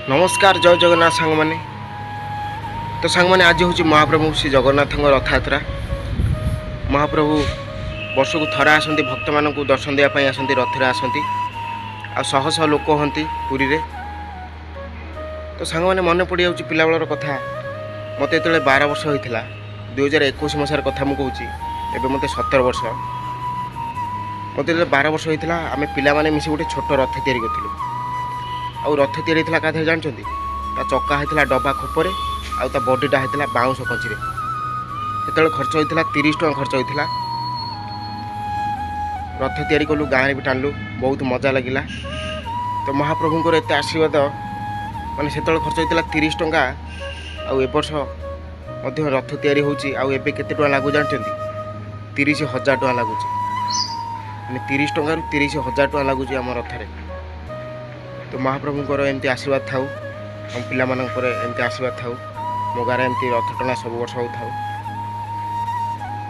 नमस्कार जय जगन्नाथ सांग मैंने तो सांग मैंने आज हूँ महाप्रभु श्री जगन्नाथ रथ यात्रा। महाप्रभु वर्ष को थरा आसती भक्त मान दर्शन देवाई आसती रथ आसती आ शह शह लोक हमें पुरी रे। तो सांग मैंने मन पड़ जा पिला बेलर कथा मत जो 12 वर्ष होता 2021 मसीहार कथा मुझे एवं मत 17 वर्ष मत जो 12 वर्ष होता आम पाने मिसी गोटे छोट रथ या करूँ आउ रथ या क्या जानते चक्का होता डबा खोपरे आ बडीटा होता बाउंश कंची से खर्च होता 30 टଙ୍କା खर्च होता। रथ तैयारी कलु गाँव भी टाणलु बहुत मजा लगिला। तो महाप्रभुंर एत आशीर्वाद माने से खर्च होता 30 टଙ୍କା आवर्ष रथ तैयारी होची आबे केते टଙ୍କା लागू जानते 30,000 टଙ୍କା लगुच 30 टଙ୍କା 30,000 टଙ୍କା लगुच आम रथरे। तो महाप्रभुंर एमती आशीर्वाद थाउ हम पिला एमती आशीर्वाद थाउ मो गाँव एमती रथ टଣା सब वर्ष हो थाउ।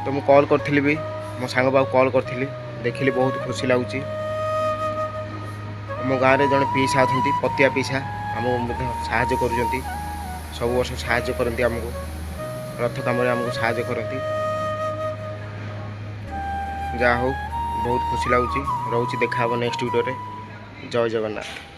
तो मुझे कॉल करी भी मो सांग बाबू कॉल करी देखिली बहुत खुशी लगुच। मो गाँव में जड़े पीसा अच्छा पतिया पीसा आमको साहाଯ୍य कर सब वर्ष साहाଯ୍य करती आमको रथ कम आमको साहाଯ୍य करती। जहा हो बहुत खुशी लगुच। रोच देखा नेक्स्ट वीडियो रे। जय जगन्नाथ।